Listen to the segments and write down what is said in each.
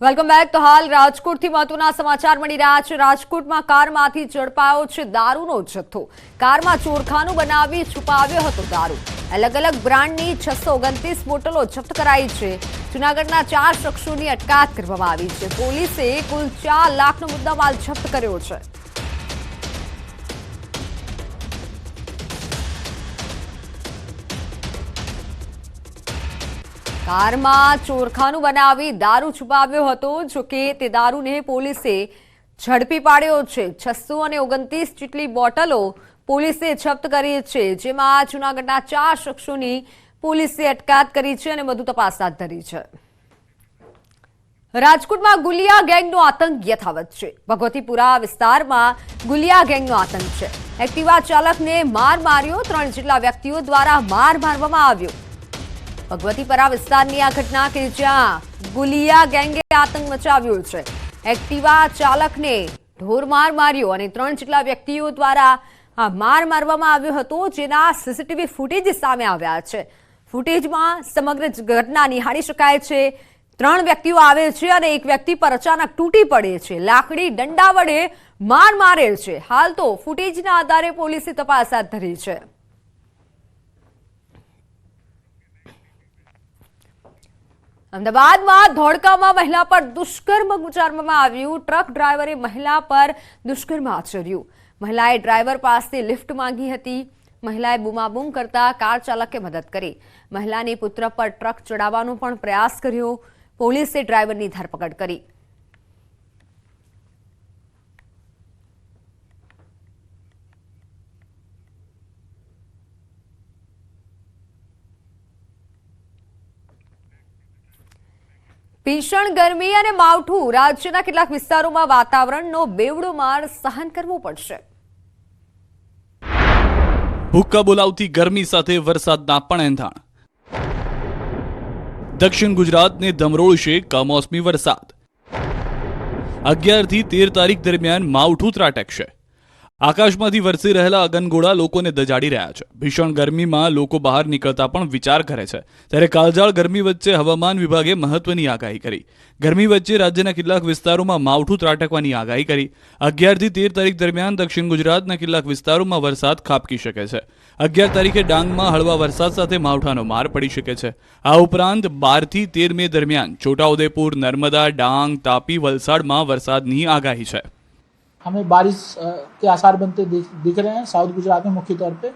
Welcome back. તો હાલ રાજકોટથી મહત્વના સમાચાર મળી રહ્યા છે। રાજકોટમાં કારમાંથી ઝડપાયો છે દારૂનો જથ્થો। કારમાં ચોરખાનું બનાવી છુપાવ્યો હતો દારૂ। અલગ અલગ બ્રાન્ડની 629 બોટલો જપ્ત કરાઈ છે। જૂનાગઢના 4 શખ્સોની અટકાયત કરવામાં આવી છે। પોલીસે કુલ 4 લાખનો મુદ્દામાલ જપ્ત કર્યો છે। કારમાં ચોરખાનું બનાવી દારૂ છુપાવ્યો હતો। જો કે તે દારૂને પોલીસે ઝડપી પાડ્યો છે। 629 જેટલી બોટલો પોલીસે જપ્ત કરી છે, જેમાં જૂનાગઢના 4 શખ્સોની પોલીસે અટકાયત કરી છે અને વધુ તપાસ હાથ ધરી છે। રાજકોટમાં ગુલિયા ગેંગનો આતંક યથાવત છે। ભગવતીપુરા વિસ્તારમાં ગુલિયા ગેંગનો આતંક છે। એક્ટિવા ચાલકને માર માર્યો। 3 જેટલા વ્યક્તિઓ દ્વારા માર મારવામાં આવ્યો। ભગવતીપરા વિસ્તારની આ ઘટના કે જ્યાં ગુલિયા ગેંગે આતંક મચાવ્યો છે। એક્ટિવા ચાલકને ઢોરમાર માર્યો અને 3 જેટલા વ્યક્તિઓ દ્વારા માર મારવામાં આવ્યો હતો, જેના સીસીટીવી ફૂટેજ સામે આવ્યા છે। ફૂટેજમાં સમગ્ર ઘટના નિહાળી શકાય છે। 3 વ્યક્તિઓ આવે છે અને એક વ્યક્તિ પર અચાનક તૂટી પડે છે। લાકડી દંડા વડે માર મારે છે। હાલ તો ફૂટેજના આધારે પોલીસે તપાસ હાથ ધરી છે। અમદાવાદમાં ધોળકામાં મહિલા પર દુષ્કર્મ ગુજારવામાં આવ્યું। ટ્રક ડ્રાઈવરે મહિલા પર દુષ્કર્મ આચર્યું। મહિલાએ ડ્રાઈવર પાસે લિફ્ટ માંગી હતી। મહિલાએ બૂમાબૂમ કરતા કાર ચાલકે મદદ કરી। મહિલાની પુત્ર પર ટ્રક ચડાવવાનો પણ પ્રયાસ કર્યો। પોલીસે ડ્રાઈવરની ધરપકડ કરી। ભીષણ ગરમી અને માવઠું। રાજ્યના કેટલાક વિસ્તારોમાં વાતાવરણનો બેવડો માર સહન કરવો પડશે। હુક્કા બોલાવતી ગરમી સાથે વરસાદના પણ એંધાણ। દક્ષિણ ગુજરાતને ધમરોળશે કમોસમી વરસાદ। 11 થી 13 તારીખ દરમિયાન માવઠું ત્રાટકશે। આકાશમાંથી વરસી રહેલા અગનગોળા લોકોને દજાડી રહ્યા છે। ભીષણ ગરમીમાં લોકો બહાર નીકળતા પણ વિચાર કરે છે, ત્યારે કાળઝાળ ગરમી વચ્ચે હવામાન વિભાગે મહત્વની આગાહી કરી। ગરમી વચ્ચે રાજ્યના કેટલાક વિસ્તારોમાં માવઠું ત્રાટકવાની આગાહી કરી। 11 થી 13 તારીખ દરમિયાન દક્ષિણ ગુજરાતના કેટલાક વિસ્તારોમાં વરસાદ ખાબકી શકે છે। 11 તારીખે ડાંગમાં હળવા વરસાદ સાથે માવઠાનો માર પડી શકે છે। આ ઉપરાંત 12 થી 13 મે દરમિયાન છોટાઉદેપુર, नर्मदा, डांग, तापी, वलसाड में वरसादनी आगाही है। हमें बारिश के आसार बनते दिख रहे हैं साउथ गुजरात में मुख्य तौर पे।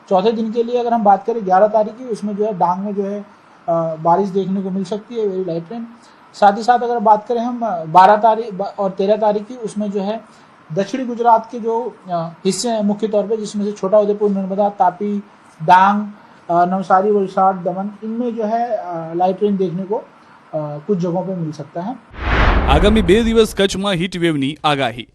चौथे दिन के लिए अगर हम बात करें 11 तारीख की, उसमें जो है डांग में जो है बारिश देखने को मिल सकती है, वेरी लाइट रेन। साथ ही साथ अगर बात करें हम 12 तारीख और 13 तारीख की, उसमें जो है दक्षिणी गुजरात के जो हिस्से हैं मुख्य तौर पे, जिसमें से छोटा उदेपुर, नर्मदा, तापी, डांग, नवसारी, वलसाड, दमन, इनमें जो है लाइट रेन देखने को कुछ जगहों पे मिल सकता है। आगामी 2 દિવસ કચ્છમાં હીટ વેવની આગાહી।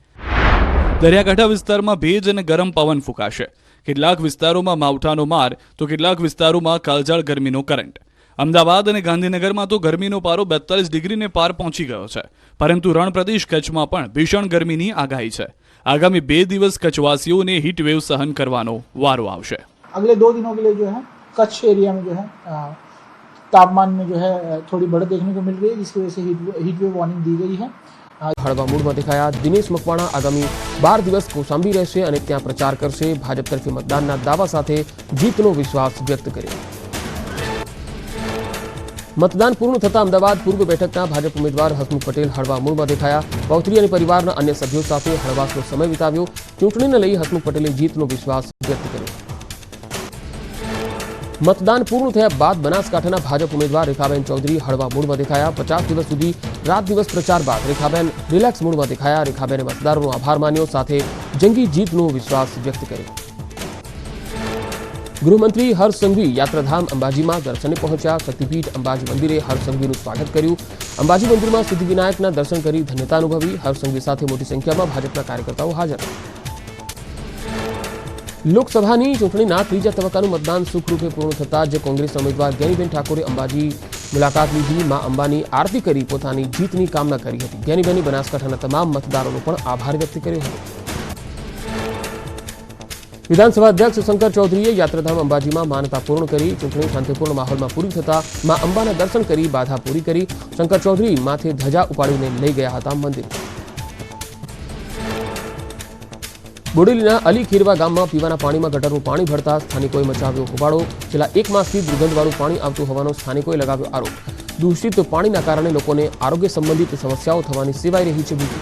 દરિયાકાંઠા વિસ્તારમાં ભેજ અને ગરમ પવન ફૂંકાશે। કેટલાક વિસ્તારોમાં માવઠાનો માર તો કેટલાક વિસ્તારોમાં કાળઝાળ ગરમીનો કરંટ। અમદાવાદ અને ગાંધીનગરમાં તો ગરમીનો પારો 42 ડિગ્રીને પાર પહોંચી ગયો છે, પરંતુ રણ પ્રદેશ કચ્છમાં પણ ભીષણ ગરમીની આગાહી છે। આગામી 2 દિવસ કચ્છવાસીઓને હીટ વેવ સહન કરવાનો વારો આવશે। अगले 2 दिनों के लिए जो है कच्छ एरिया में जो है तापमान में जो है थोड़ी बढ़त देखने को मिल रही है, जिसकी वजह से हीट वेव वार्निंग दी गई है। हड़वा मूडમાં દેખાયા દિનેશ મકવાણા આગામી 12 દિવસ કૌશાંબી રહેશે અને ત્યાં પ્રચાર કરશે। ભાજપ તરફી મતદાનના દાવા સાથે જીતનો વિશ્વાસ વ્યક્ત કર્યો। મતદાન પૂર્ણ થતા અમદાવાદ પૂર્વ બેઠકના ભાજપ ઉમેદવાર હસમુખ પટેલ હળવા મૂડમાં દેખાયા। પૌત્રી અને પરિવારના અન્ય સભ્યો સાથે હળવાશનો સમય વિતાવ્યો। ચૂંટણીને લઈ હસમુખ પટેલે જીતનો વિશ્વાસ વ્યક્ત કર્યો। मतदान पूर्ण થયા બાદ બનાસકાંઠાના ભાજપ ઉમેદવાર રેખાબેન ચૌધરી હળવા મૂડમાં દેખાયા। 50 દિવસ સુધી રાત દિવસ પ્રચાર બાદ રેખાબેન રિલેક્સ મૂડમાં દેખાયા। રેખાબેને મતદારોનો આભાર માન્યો, સાથે જંગી જીતનો વિશ્વાસ વ્યક્ત કર્યો। ગૃહમંત્રી હર્ષ સંઘવી યાત્રાધામ અંબાજીમાં દર્શને પહોંચ્યા। શક્તિપીઠ અંબાજી મંદિરે હર્ષ સંઘવીનું સ્વાગત કર્યું। અંબાજી મંદિરમાં સિદ્ધિવિનાયકના દર્શન કરી ધન્યતા અનુભવી। હર્ષ સંઘવી સાથે મોટી સંખ્યામાં ભાજપના કાર્યકર્તાઓ હાજર। લોકસભાની ચૂંટણીના ત્રીજા તબક્કાનું મતદાન સુખરૂપે પૂર્ણ થતા જ કોંગ્રેસના ઉમેદવાર જ્ઞાનીબેન ઠાકોરે અંબાજી મુલાકાત લીધી। માં અંબાની આરતી કરી પોતાની જીતની કામના કરી હતી। જ્ઞાનીબેને બનાસકાંઠાના તમામ મતદારોનો પણ આભાર વ્યક્ત કર્યો હતો। વિધાનસભા અધ્યક્ષ શંકર ચૌધરીએ યાત્રાધામ અંબાજીમાં માનતા પૂર્ણ કરી ચૂંટણી શાંતિપૂર્ણ માહોલમાં પૂરી થતા માં અંબાના દર્શન કરી બાધા પૂરી કરી શંકર ચૌધરી માથે ધજા ઉપાડીને લઈ ગયા હતા મંદિર. બોડેલીના અલી ખીરવા ગામમાં પીવાના પાણીમાં ગટરનું પાણી ભળતા સ્થાનિકોએ મચાવ્યો હોબાળો. છેલ્લા એક માસથી દુર્ગંધવાળું પાણી આવતું હોવાનો સ્થાનિકોએ લગાવ્યો આરોપ. દૂષિત પાણીના કારણે લોકોને આરોગ્ય સંબંધિત સમસ્યાઓ થવાની સેવાઈ રહી છે ભીતિ.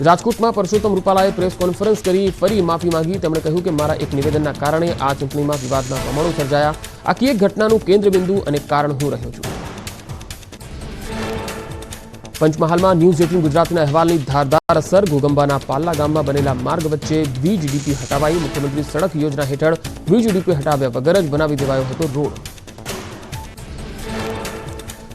રાજકોટમાં પરસોત્તમ રૂપાલાએ પ્રેસ કોન્ફરન્સ કરી ફરી માફી માંગી. તેમણે કહ્યું કે મારા એક નિવેદનના કારણે આ ચૂંટણીમાં વિવાદના પ્રમાણો સર્જાયા. આખી એક ઘટનાનું કેન્દ્રબિંદુ અને કારણ હું રહ્યો છું. પંચમહાલમાં ન્યૂઝ 18 ગુજરાતના અહેવાલની ધારદાર અસર. ઘોગંબાના પાલ્લા ગામમાં બનેલા માર્ગ વચ્ચે વીજ ડીપી હટાવાઈ. મુખ્યમંત્રી સડક યોજના હેઠળ વીજ ડીપી હટાવ્યા વગર જ બનાવી દેવાયો હતો રોડ.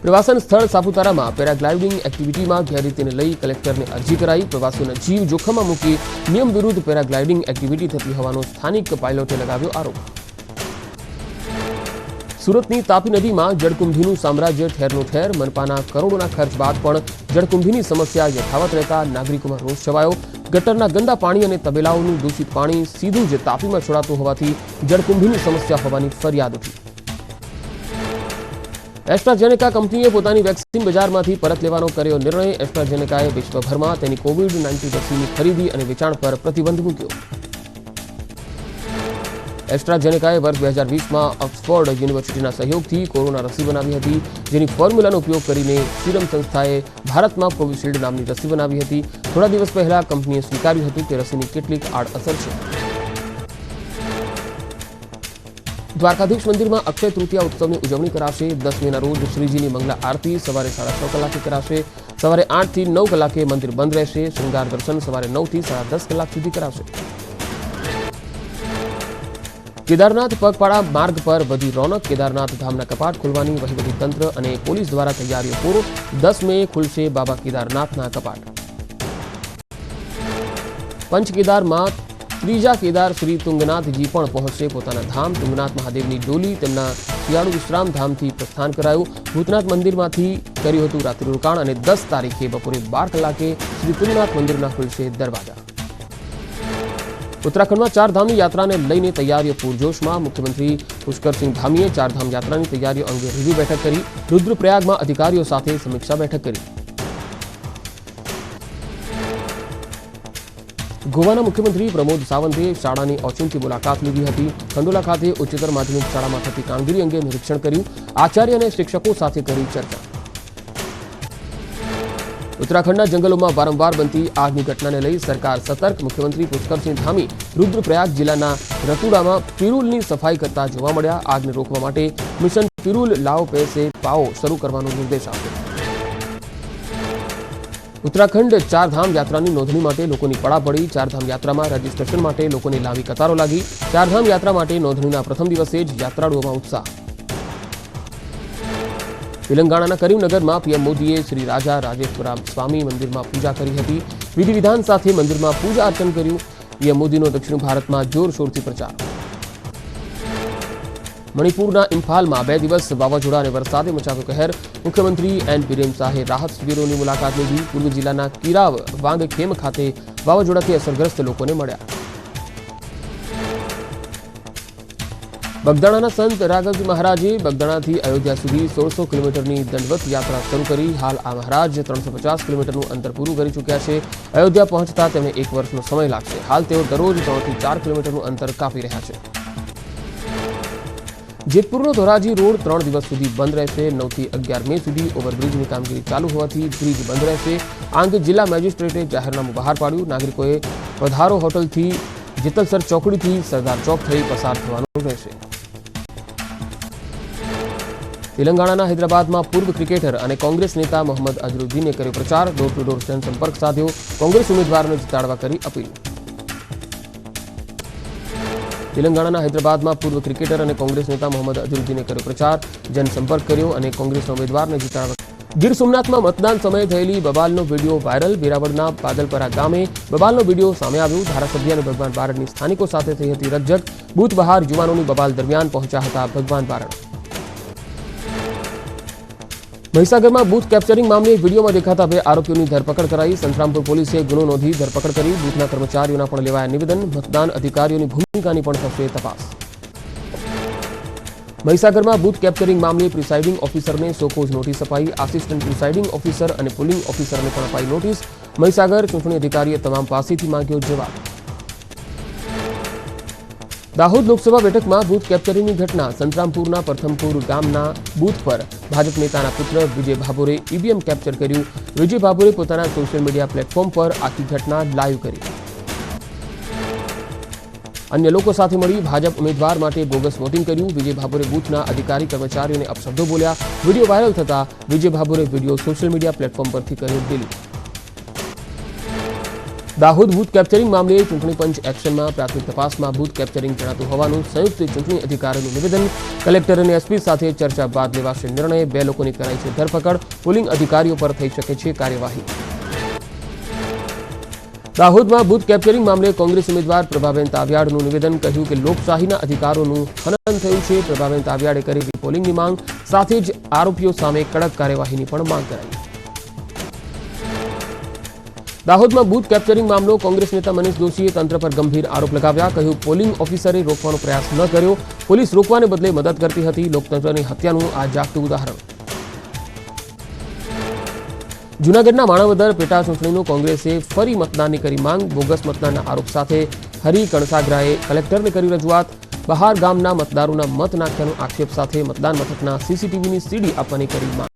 પ્રવાસન સ્થળ સાપુતારામાં પેરાગ્લાઇડિંગ એક્ટિવિટીમાં ગેરરીતિને લઈ કલેક્ટરને અરજી કરાઈ. પ્રવાસીઓના જીવ જોખમમાં મૂકી નિયમ વિરુદ્ધ પેરાગ્લાઇડિંગ એક્ટિવિટી થતી હોવાનો સ્થાનિક પાયલોટે લગાવ્યો આરોપ. સુરતની તાપી નદીમાં જળકુંભીનું સામ્રાજ્ય ઠેરનું ઠેર. મનપાના કરોડોના ખર્ચ બાદ પણ જળકુંભીની સમસ્યા યથાવત રહેતા નાગરિકોમાં રોષ છવાયો. ગટરના ગંદા પાણી અને તબેલાઓનું દૂષિત પાણી સીધું જ તાપીમાં છોડાતું હોવાથી જળકુંભીની સમસ્યા હોવાની ફરિયાદ ઉઠી. એસ્ટ્રાઝેનેકા કંપનીએ પોતાની વેક્સિન બજારમાંથી પરત લેવાનો કર્યો નિર્ણય. એસ્ટ્રાઝેનેકાએ વિશ્વભરમાં તેની કોવિડ-19 રસીની ખરીદી અને વેચાણ પર પ્રતિબંધ મૂક્યો. એસ્ટ્રાઝેનેકાએ વર્ષ 2020માં ઓક્સફોર્ડ યુનિવર્સિટીના સહયોગથી કોરોના રસી બનાવી હતી, જેની ફોર્મ્યુલાનો ઉપયોગ કરીને સીરમ સંસ્થાએ ભારતમાં કોવિશિલ્ડ નામની રસી બનાવી હતી. થોડા દિવસ પહેલા કંપનીએ સ્વીકાર્યું હતું કે રસીની કેટલીક આડઅસર છે. દ્વારકાધીશ મંદિરમાં અક્ષય તૃતીયા ઉત્સવની ઉજવણી કરાશે. 10 મેના રોજ શ્રીજીની મંગલા આરતી સવારે 6:30 કલાકે કરાશે. સવારે 8 થી 9 કલાકે મંદિર બંધ રહેશે. શૃંગાર દર્શન સવારે 9 થી 10:30 કલાક સુધી કરાશે. કેદારનાથ પગપાળા માર્ગ પર વધી રોનક. કેદારનાથ ધામના કપાટ ખોલવાની વહીવટી તંત્ર અને પોલીસ દ્વારા તૈયારીઓ પૂરો. 10 મે ખુલશે બાબા કેદારનાથના કપાટ. પંચ કેદારમાં ત્રીજા કેદાર શ્રી તુંગનાથજી પણ પહોંચશે પોતાના ધામ. તુંગનાથ મહાદેવની ડોલી તેમના શિયાળુ વિશ્રામ ધામથી પ્રસ્થાન કરાયું. ભૂતનાથ મંદિરમાંથી કર્યું હતું રાત્રિ રોકાણ અને 10 તારીખે બપોરે 12 કલાકે શ્રી તુંગનાથ મંદિરના ખુલશે દરવાજા. ઉત્તરાખંડમાં ચારધામની યાત્રાને લઈને તૈયારીઓ પૂરજોશમાં. મુખ્યમંત્રી પુષ્કરસિંહ ધામીએ ચારધામ યાત્રાની તૈયારીઓ અંગે રિવ્યુ બેઠક કરી. રુદ્રપ્રયાગમાં અધિકારીઓ સાથે સમીક્ષા બેઠક કરી. ગોવાના મુખ્યમંત્રી પ્રમોદ સાવંતે શાળાની ઓચિંતી મુલાકાત લીધી હતી. ખંડોલા ખાતે ઉચ્ચતર માધ્યમિક શાળામાં થતી કામગીરી અંગે નિરીક્ષણ કર્યું. આચાર્ય અને શિક્ષકો સાથે કરી ચર્ચા. ઉત્તરાખંડના જંગલોમાં વારંવાર બનતી આગની ઘટનાને લઈ સરકાર સતર્ક. મુખ્યમંત્રી પુષ્કરસિંહ ધામી રુદ્રપ્રયાગ જિલ્લાના રતુડામાં પિરુલની સફાઈ કરતા જોવા મળ્યા. આગને રોકવા માટે મિશન પિરુલ લાઓ પૈસે પાઓ શરૂ કરવાનો નિર્દેશ આપ્યો. ઉત્તરાખંડ ચારધામ યાત્રાની નોંધણી માટે લોકોની પડાપડી. ચારધામ યાત્રામાં રજીસ્ટ્રેશન માટે લોકોની લાંબી કતારો લાગી. ચારધામ યાત્રા માટે નોંધણીના પ્રથમ દિવસે જ યાત્રાળુઓમાં ઉત્સાહ. તેલંગાણાના કરીમનગરમાં પીએમ મોદીએ શ્રી રાજા રાજેશ્વરા સ્વામી મંદિરમાં પૂજા કરી હતી. વિધિ વિધાન સાથે મંદિરમાં પૂજા અર્ચન કર્યું. પીએમ મોદીનો દક્ષિણ ભારતમાં જોરશોરથી પ્રચાર. મણિપુરના ઇમ્ફાલમાં 2 દિવસ વાવાઝોડા અને વરસાદે મચાવ્યો કહેર. મુખ્યમંત્રી એન બિરેન શાહે રાહત શિબિરોની મુલાકાત લીધી. પૂર્વ જિલ્લાના કિરાવ વાંગખેમ ખાતે વાવાઝોડાથી અસરગ્રસ્ત લોકોને મળ્યા. બગદાણાના સંત રાઘવ મહારાજે બગદાણાથી અયોધ્યા સુધી 1600 કિલોમીટરની દંડવત યાત્રા શરૂ કરી. હાલ આ મહારાજ 350 કિલોમીટરનું અંતર પૂરું કરી ચૂક્યા છે. અયોધ્યા પહોંચતા તેમને 1 વર્ષનો સમય લાગશે. હાલ તેઓ દરરોજ 3 થી 4 કિલોમીટરનું અંતર કાપી રહ્યા છે. જેતપુરનો ધોરાજી રોડ 3 દિવસ સુધી બંધ રહેશે. 9 થી 11 મે સુધી ઓવરબ્રિજની કામગીરી ચાલુ હોવાથી બ્રિજ બંધ રહેશે. આ અંગે જિલ્લા મેજિસ્ટ્રેટે જાહેરનામું બહાર પાડ્યું. નાગરિકોએ પધારો હોટલથી જેતલસર ચોકડીથી સરદાર ચોક થઈ પસાર થવાનું રહેશે. તેલંગાણાના હૈદરાબાદમાં પૂર્વ ક્રિકેટર અને કોંગ્રેસ નેતા મોહમ્મદ અઝરુદ્દીને કર્યો પ્રચાર. ડોર ટુ ડોર જનસંપર્ક સાધ્યો. કોંગ્રેસ ઉમેદવારને જીતાડવા કરી અપીલ. તેલંગાણાના હૈદરાબાદમાં પૂર્વ ક્રિકેટર અને કોંગ્રેસ નેતા મોહમ્મદ અઝરુદ્દીને કર્યો પ્રચાર. જનસંપર્ક કર્યો અને કોંગ્રેસના ઉમેદવારને જીતાડવા. ગીર સોમનાથમાં મતદાન સમયે થયેલી બબાલનો વિડીયો વાયરલ. વેરાવળના પાદલપરા ગામે બબાલનો વિડીયો સામે આવ્યો. ધારાસભ્ય અને ભગવાન બારડની સ્થાનિકો સાથે થઈ હતી રકઝક. બૂથ બહાર યુવાનોની બબાલ દરમિયાન પહોંચ્યા હતા ભગવાન બારડ. મહીસાગરમાં બૂથ કેપ્ચરિંગ મામલે વિડીયોમાં દેખાતા બે આરોપીઓની ધરપકડ કરાઈ. સંતરામપુર પોલીસે ગુનો નોંધી ધરપકડ કરી. બૂથના કર્મચારીઓના પણ લેવાયા નિવેદન. મતદાન અધિકારીઓની ભૂમિકાની પણ થશે તપાસ. મહીસાગરમાં બૂથ કેપ્ચરિંગ મામલે પ્રિસાઇડિંગ ઓફિસરને સોકોઝ નોટિસ અપાઈ. આસિસ્ટન્ટ પ્રિસાઇડિંગ ઓફિસર અને પોલિંગ ઓફિસરને પણ અપાઈ નોટિસ. મહીસાગર ચૂંટણી અધિકારીએ તમામ પાસેથી માંગ્યો જવાબ. દાહોદ લોકસભા બેઠકમાં બૂથ કેપ્ચરિંગની ઘટના. સંતરામપુરના પ્રથમપુર ગામના બૂથ પર ભાજપ નેતાના પુત્ર વિજય ભાભોરે ઈવીએમ કેપ્ચર કર્યું. વિજય ભાભોરે પોતાના સોશિયલ મીડિયા પ્લેટફોર્મ પર આખી ઘટના લાઈવ કરી. અન્ય લોકો સાથે મળી ભાજપ ઉમેદવાર માટે બોગસ વોટિંગ કર્યું. વિજય ભાભોરે બૂથના અધિકારી કર્મચારીઓને અપશબ્દો બોલ્યા. વિડીયો વાયરલ થતા વિજય ભાભોરે વિડીયો સોશિયલ મીડિયા પ્લેટફોર્મ પરથી કર્યો ડિલીટ. દાહોદ બૂથ કેપ્ચરિંગ મામલે ચૂંટણી પંચ એક્શનમાં. પ્રાથમિક તપાસમાં બૂથ કેપ્ચરિંગ જણાતું હોવાનું સંયુક્ત ચૂંટણી અધિકારીનું નિવેદન. કલેક્ટર અને એસપી સાથે ચર્ચા બાદ લેવાશે નિર્ણય. બે લોકોની કરાઈ છે ધરપકડ. પોલિંગ અધિકારીઓ પર થઈ શકે છે કાર્યવાહી. દાહોદમાં બૂથ કેપ્ચરિંગ મામલે કોંગ્રેસ ઉમેદવાર પ્રભાબેન તાવિયાડનું નિવેદન. કહ્યું કે લોકશાહીના અધિકારોનું હનન થયું છે. પ્રભાબેન તાવિયાડે કરેલી પોલિંગની માંગ સાથે જ આરોપીઓ સામે કડક કાર્યવાહીની પણ માંગ કરાઈ. દાહોદમાં બૂથ કેપ્ચરિંગ મામલો. કોંગ્રેસ નેતા મનીષ દોશીએ તંત્ર પર ગંભીર આરોપ લગાવ્યા. કહ્યું પોલિંગ ઓફિસરે રોકવાનો પ્રયાસ ન કર્યો. પોલીસ રોકવાને બદલે મદદ કરતી હતી. લોકતંત્રની હત્યાનું આ જાગતું ઉદાહરણ. જૂનાગઢના માણાવદર પેટા ચૂંટણીનું કોંગ્રેસે ફરી મતદાનની કરી માંગ. બોગસ મતદાનના આરોપ સાથે હરી કણસાગરાએ કલેક્ટરને કરી રજૂઆત. બહાર ગામના મતદારોના મત નાખ્યાનો આક્ષેપ સાથે મતદાન મથકના સીસીટીવીની સીડી આપવાની કરી માંગ.